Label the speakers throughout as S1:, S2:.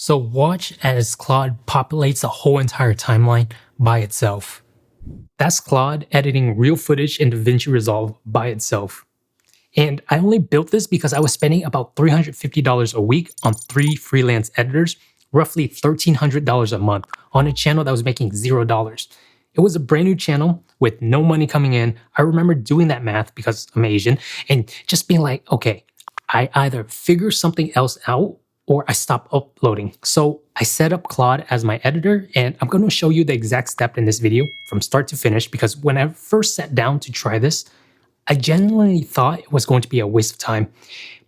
S1: So watch as Claude populates a whole entire timeline by itself. That's Claude editing real footage in DaVinci Resolve by itself. And I only built this because I was spending about $350 a week on 3 freelance editors, roughly $1,300 a month, on a channel that was making $0. It was a brand new channel with no money coming in. I remember doing that math because I'm Asian and just being like, okay, I either figure something else out or I stop uploading. So I set up Claude as my editor, and I'm going to show you the exact step in this video from start to finish, because when I first sat down to try this, I genuinely thought it was going to be a waste of time.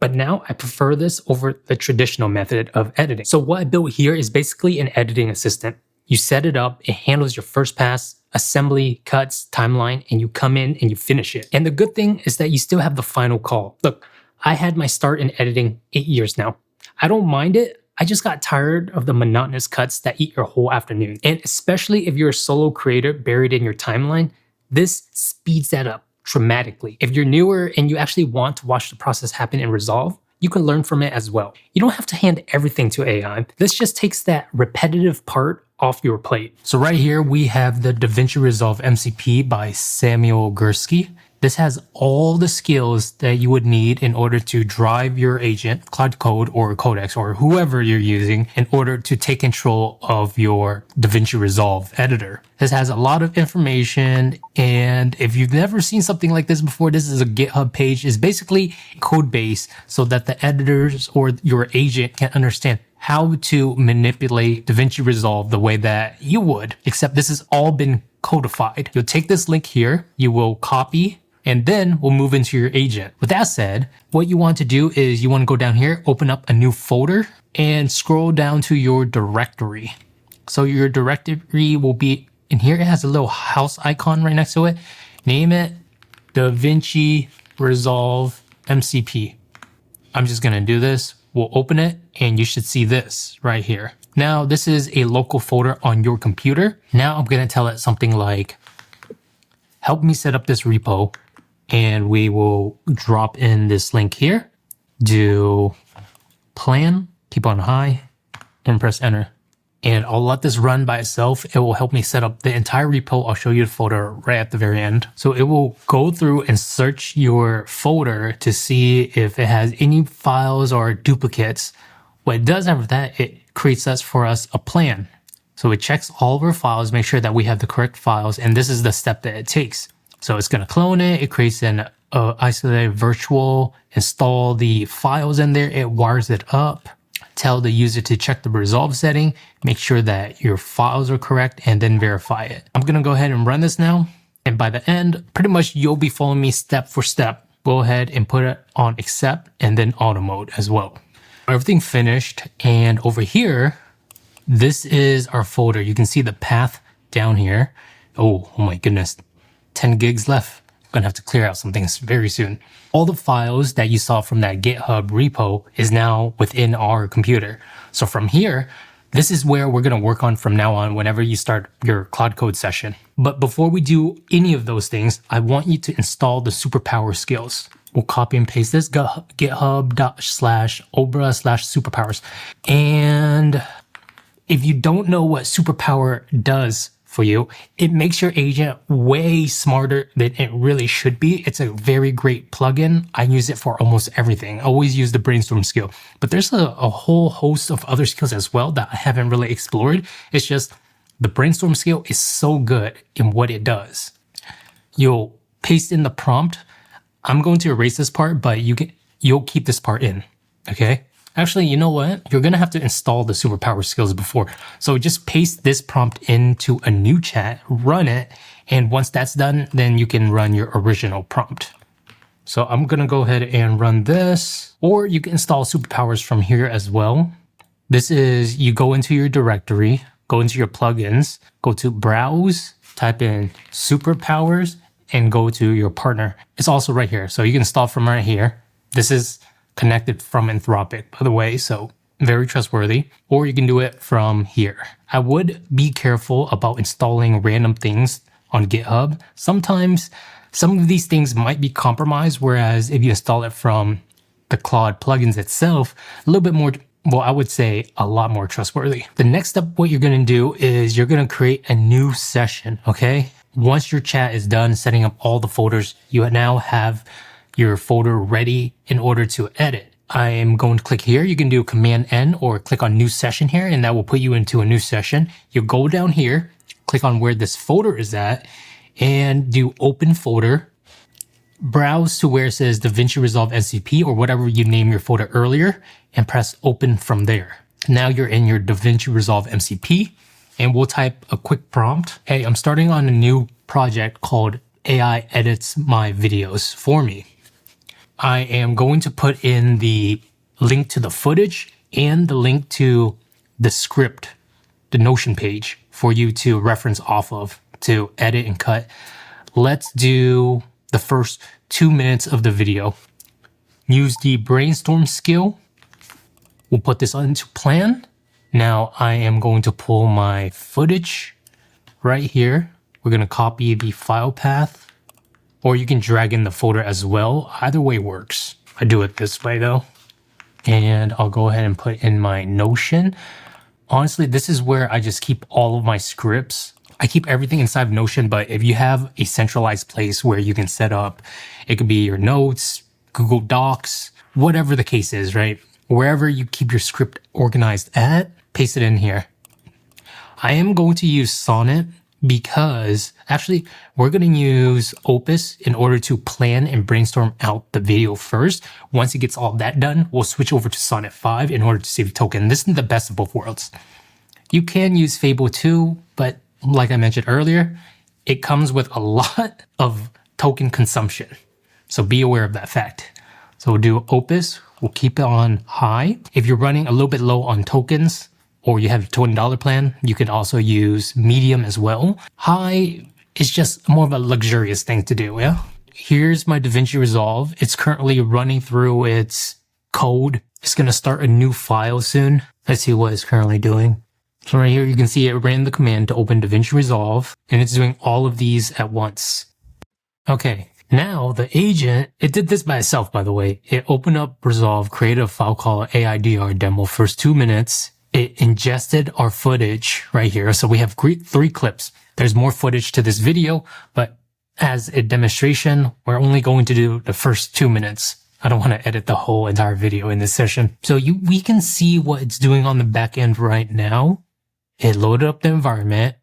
S1: But now I prefer this over the traditional method of editing. So what I built here is basically an editing assistant. You set it up, it handles your first pass, assembly, cuts, timeline, and you come in and you finish it. And the good thing is that you still have the final call. Look, I had my start in editing 8 years now. I don't mind it. I just got tired of the monotonous cuts that eat your whole afternoon. And especially if you're a solo creator buried in your timeline, this speeds that up dramatically. If you're newer and you actually want to watch the process happen in Resolve, you can learn from it as well. You don't have to hand everything to AI. This just takes that repetitive part off your plate. So right here, we have the DaVinci Resolve MCP by Samuel Gursky. This has all the skills that you would need in order to drive your agent, Claude Code or Codex or whoever you're using, in order to take control of your DaVinci Resolve editor. This has a lot of information, and if you've never seen something like this before, this is a GitHub page. It's basically a code base so that the editors or your agent can understand how to manipulate DaVinci Resolve the way that you would, except this has all been codified. You'll take this link here, you will copy, and then we'll move into your agent. With that said, what you want to do is you want to go down here, open up a new folder, and scroll down to your directory. So your directory will be in here. It has a little house icon right next to it. Name it DaVinci Resolve MCP. I'm just going to do this. We'll open it, and you should see this right here. Now, this is a local folder on your computer. Now I'm going to tell it something like, help me set up this repo. And we will drop in this link here, do plan, keep on high, and press enter. And I'll let this run by itself. It will help me set up the entire repo. I'll show you the folder right at the very end. So it will go through and search your folder to see if it has any files or duplicates. What it does after that, it creates us for us a plan. So it checks all of our files, make sure that we have the correct files. And this is the step that it takes. So it's going to clone it. It creates an isolated virtual, install the files in there. It wires it up, tell the user to check the resolve setting, make sure that your files are correct, and then verify it. I'm going to go ahead and run this now. And by the end, pretty much you'll be following me step for step. Go ahead and put it on accept and then auto mode as well. Everything finished. And over here, this is our folder. You can see the path down here. Oh my goodness. 10 gigs left. I'm gonna have to clear out some things very soon. All the files that you saw from that GitHub repo is now within our computer. So from here, this is where we're gonna work on from now on whenever you start your Claude Code session. But before we do any of those things, I want you to install the superpower skills. We'll copy and paste this, github.com/obra/superpowers. And if you don't know what superpower does for you, it makes your agent way smarter than it really should be. It's a very great plugin. I use it for almost everything. I always use the brainstorm skill, but there's a whole host of other skills as well that I haven't really explored. It's just the brainstorm skill is so good in what it does. You'll paste in the prompt. I'm going to erase this part, but you'll keep this part in, okay? Actually, you know what? You're going to have to install the superpower skills before. So just paste this prompt into a new chat, run it, and once that's done, then you can run your original prompt. So I'm going to go ahead and run this, or you can install superpowers from here as well. This is, you go into your directory, go into your plugins, go to browse, type in superpowers, and go to your partner. It's also right here. So you can install from right here. This is connected from Anthropic, by the way, so very trustworthy. Or you can do it from here. I would be careful about installing random things on GitHub. Sometimes some of these things might be compromised, whereas if you install it from the Claude plugins itself, a little bit well, I would say a lot more trustworthy. The next step, what you're going to do is you're going to create a new session, okay? Once your chat is done setting up all the folders, you now have your folder ready in order to edit. I am going to click here. You can do Command N or click on New Session here, and that will put you into a new session. You go down here, click on where this folder is at, and do Open Folder. Browse to where it says DaVinci Resolve NCP or whatever you name your folder earlier, and press Open from there. Now you're in your DaVinci Resolve MCP, and we'll type a quick prompt. Hey, I'm starting on a new project called AI Edits My Videos for Me. I am going to put in the link to the footage and the link to the script, the Notion page for you to reference off of to edit and cut. Let's do the first 2 minutes of the video. Use the brainstorm skill. We'll put this into plan. Now I am going to pull my footage right here. We're going to copy the file path, or you can drag in the folder as well. Either way works. I do it this way though. And I'll go ahead and put in my Notion. Honestly, this is where I just keep all of my scripts. I keep everything inside of Notion, but if you have a centralized place where you can set up, it could be your notes, Google Docs, whatever the case is, right? Wherever you keep your script organized at, paste it in here. I am going to use Sonnet because actually we're going to use Opus in order to plan and brainstorm out the video first. Once it gets all that done, we'll switch over to Sonnet 5 in order to save token. This is the best of both worlds. You can use Fable 2, but like I mentioned earlier, it comes with a lot of token consumption. So be aware of that fact. So we'll do Opus. We'll keep it on high. If you're running a little bit low on tokens or you have a $20 plan, you can also use medium as well. High is just more of a luxurious thing to do, yeah? Here's my DaVinci Resolve. It's currently running through its code. It's going to start a new file soon. Let's see what it's currently doing. So right here, you can see it ran the command to open DaVinci Resolve, and it's doing all of these at once. Okay, now the agent, it did this by itself, by the way. It opened up Resolve, created a file called AIDR demo, first 2 minutes. It ingested our footage right here. So we have 3 clips. There's more footage to this video, but as a demonstration, we're only going to do the first 2 minutes. I don't want to edit the whole entire video in this session. So we can see what it's doing on the back end right now. It loaded up the environment.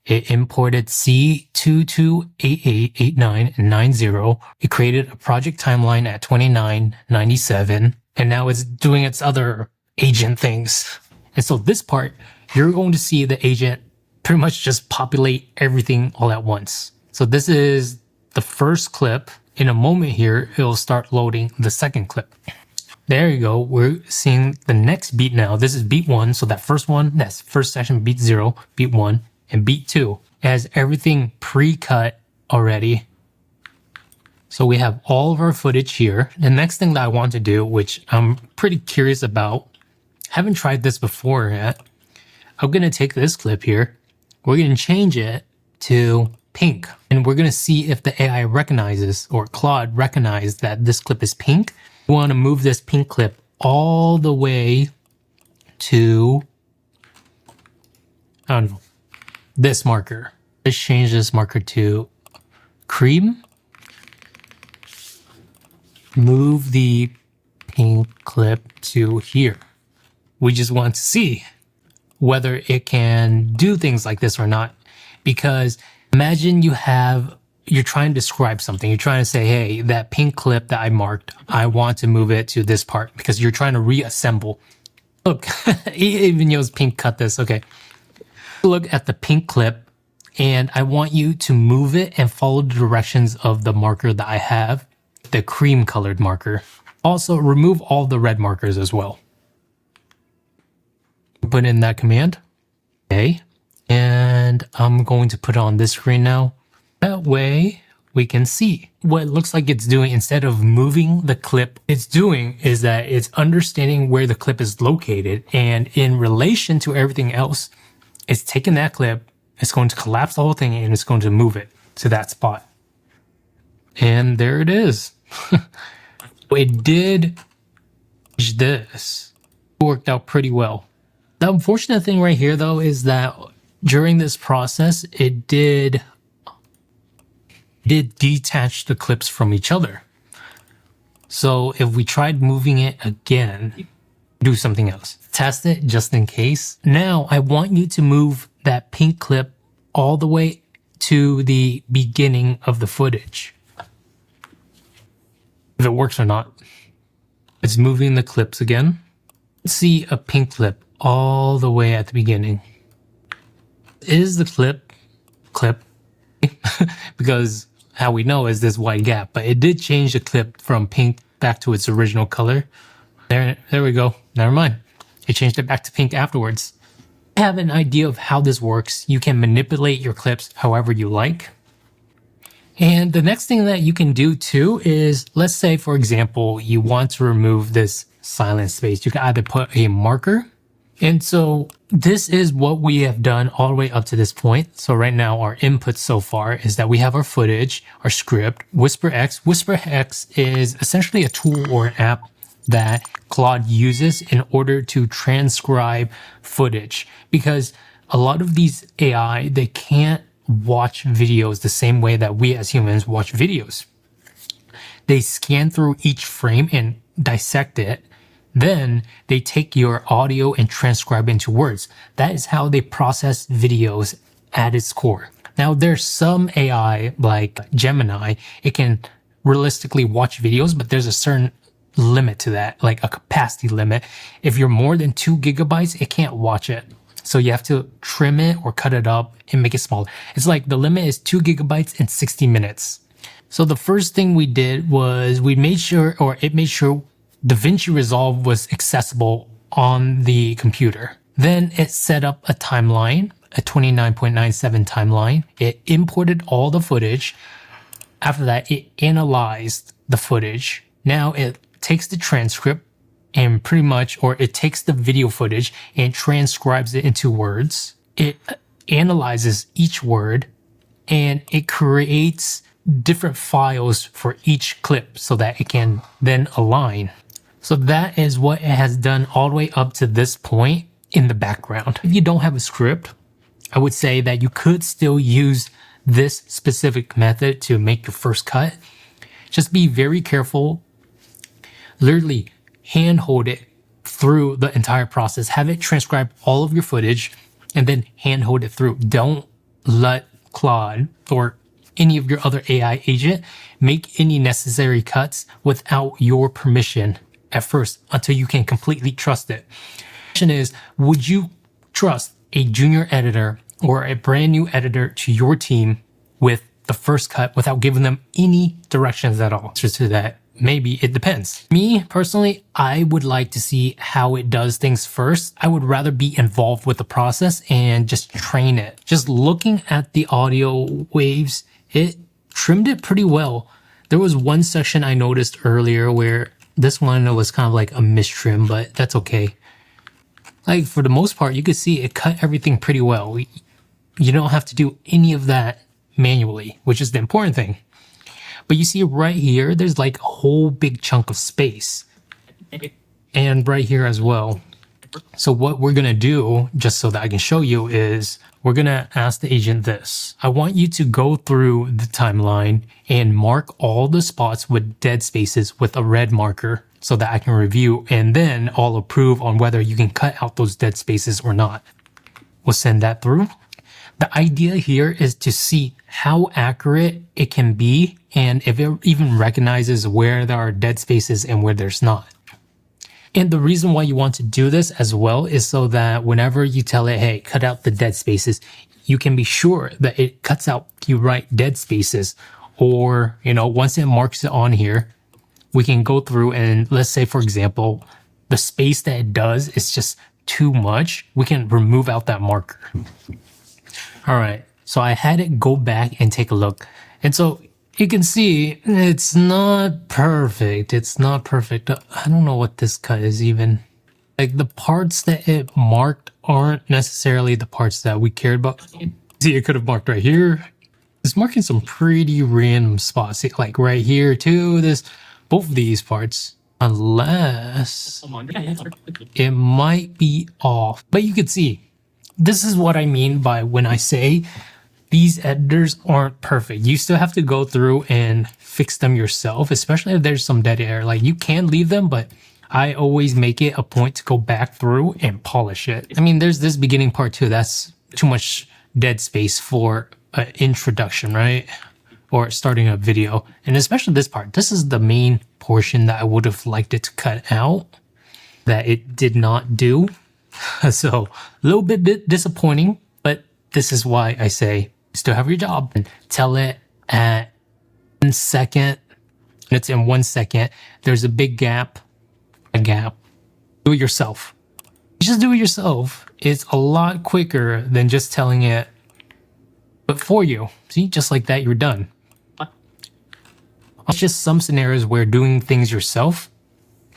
S1: It imported C228889 and 90. It created a project timeline at 2997. And now it's doing its other agent things. And so this part, you're going to see the agent pretty much just populate everything all at once. So this is the first clip. In a moment here, it'll start loading the second clip. There you go. We're seeing the next beat now. This is beat 1. So that first one, that's first section, beat 0, beat 1, and beat 2. It has everything pre-cut already. So we have all of our footage here. The next thing that I want to do, which I'm pretty curious about, haven't tried this before yet. I'm going to take this clip here. We're going to change it to pink. And we're going to see if the AI recognizes, or Claude recognizes that this clip is pink. We want to move this pink clip all the way to, I don't know, this marker. Let's change this marker to cream. Move the pink clip to here. We just want to see whether it can do things like this or not. Because imagine you're trying to describe something. You're trying to say, hey, that pink clip that I marked, I want to move it to this part because you're trying to reassemble. Look, even yours pink cut this. Okay. Look at the pink clip and I want you to move it and follow the directions of the marker that I have, the cream colored marker. Also remove all the red markers as well. Put in that command. Okay. And I'm going to put it on this screen now. That way we can see what it looks like it's doing. Instead of moving the clip, it's doing is that it's understanding where the clip is located. And in relation to everything else, it's taking that clip, it's going to collapse the whole thing and it's going to move it to that spot. And there it is. It did this. worked out pretty well. The unfortunate thing right here though is that during this process, it did detach the clips from each other. So if we tried moving it again, do something else. Test it just in case. Now I want you to move that pink clip all the way to the beginning of the footage. If it works or not. It's moving the clips again. See a pink clip all the way at the beginning. Is the clip because how we know is this white gap, but it did change the clip from pink back to its original color. There we go. Never mind. It changed it back to pink afterwards. To have an idea of how this works, you can manipulate your clips however you like. And the next thing that you can do too is, let's say for example, you want to remove this silence space. You can either put a marker. And so this is what we have done all the way up to this point. So right now our input so far is that we have our footage, our script, WhisperX. WhisperX is essentially a tool or an app that Claude uses in order to transcribe footage, because a lot of these AI, they can't watch videos the same way that we as humans watch videos. They scan through each frame and dissect it. Then they take your audio and transcribe into words. That is how they process videos at its core. Now there's some AI like Gemini, it can realistically watch videos, but there's a certain limit to that, like a capacity limit. If you're more than 2 gigabytes, it can't watch it. So you have to trim it or cut it up and make it smaller. It's like the limit is 2 gigabytes in 60 minutes. So the first thing we did was it made sure DaVinci Resolve was accessible on the computer. Then it set up a timeline, a 29.97 timeline. It imported all the footage. After that, it analyzed the footage. Now it takes the transcript and it takes the video footage and transcribes it into words. It analyzes each word and it creates different files for each clip so that it can then align. So that is what it has done all the way up to this point in the background. If you don't have a script, I would say that you could still use this specific method to make your first cut. Just be very careful. Literally handhold it through the entire process. Have it transcribe all of your footage and then handhold it through. Don't let Claude or any of your other AI agent make any necessary cuts without your permission at first until you can completely trust it. The question is, would you trust a junior editor or a brand new editor to your team with the first cut without giving them any directions at all? Just to that, maybe it depends. Me personally, I would like to see how it does things first. I would rather be involved with the process and just train it. Just looking at the audio waves, it trimmed it pretty well. There was one section I noticed earlier where this one was kind of like a mistrim, but that's okay. Like for the most part, you could see it cut everything pretty well. You don't have to do any of that manually, which is the important thing. But you see right here, there's like a whole big chunk of space. And right here as well. So what we're going to do, just so that I can show you, is we're going to ask the agent this. I want you to go through the timeline and mark all the spots with dead spaces with a red marker so that I can review, and then I'll approve on whether you can cut out those dead spaces or not. We'll send that through. The idea here is to see how accurate it can be and if it even recognizes where there are dead spaces and where there's not. And the reason why you want to do this as well is so that whenever you tell it, hey, cut out the dead spaces, you can be sure that it cuts out the right dead spaces. Or, once it marks it on here, we can go through and let's say, for example, the space that it does is just too much. We can remove out that marker. All right, so I had it go back and take a look. And so you can see it's not perfect. It's not perfect. I don't know what this cut is even. Like the parts that it marked aren't necessarily the parts that we cared about. See, it could have marked right here. It's marking some pretty random spots. Like right here too, both of these parts. Unless it might be off. But you can see, this is what I mean by when I say these editors aren't perfect. You still have to go through and fix them yourself, especially if there's some dead air. Like, you can leave them, but I always make it a point to go back through and polish it. I mean, there's this beginning part too. That's too much dead space for an introduction, right? Or starting a video. And especially this part. This is the main portion that I would have liked it to cut out that it did not do. So a little bit disappointing, but this is why I say still have your job. And tell it at 1 second. It's in 1 second. There's a big gap. Do it yourself. Just do it yourself. It's a lot quicker than just telling it, but for you. See, just like that, you're done. It's just some scenarios where doing things yourself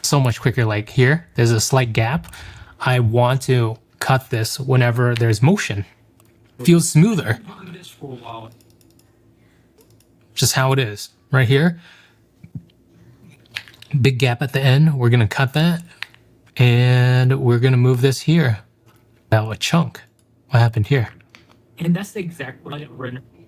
S1: so much quicker. Like here, there's a slight gap. I want to cut this whenever there's motion. Feels smoother. Just how it is. Right here. Big gap at the end. We're going to cut that. And we're going to move this here. Now a chunk. What happened here?
S2: And that's the exact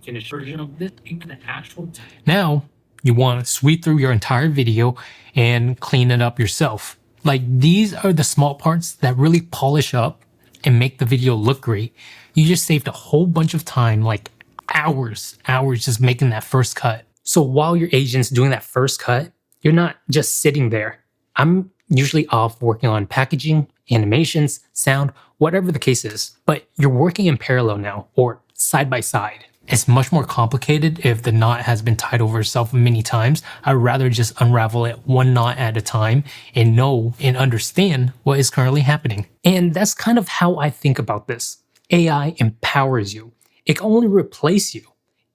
S2: finished version of this in the actual.
S1: Now, you want to sweep through your entire video and clean it up yourself. Like, these are the small parts that really polish up and make the video look great. You just saved a whole bunch of time, like hours just making that first cut. So while your agent's doing that first cut, you're not just sitting there. I'm usually off working on packaging, animations, sound, whatever the case is. But you're working in parallel now, or side by side. It's much more complicated if the knot has been tied over itself many times. I'd rather just unravel it one knot at a time and know and understand what is currently happening. And that's kind of how I think about this. AI empowers you. It can only replace you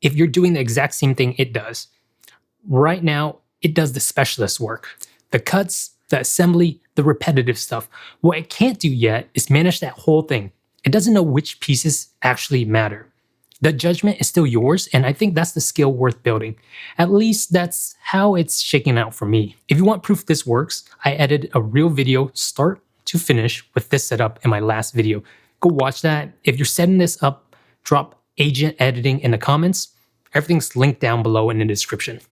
S1: if you're doing the exact same thing it does. Right now, it does the specialist work. The cuts, the assembly, the repetitive stuff. What it can't do yet is manage that whole thing. It doesn't know which pieces actually matter. The judgment is still yours, and I think that's the skill worth building. At least that's how it's shaking out for me. If you want proof this works, I edited a real video start to finish with this setup in my last video. Go watch that. If you're setting this up, drop agent editing in the comments. Everything's linked down below in the description.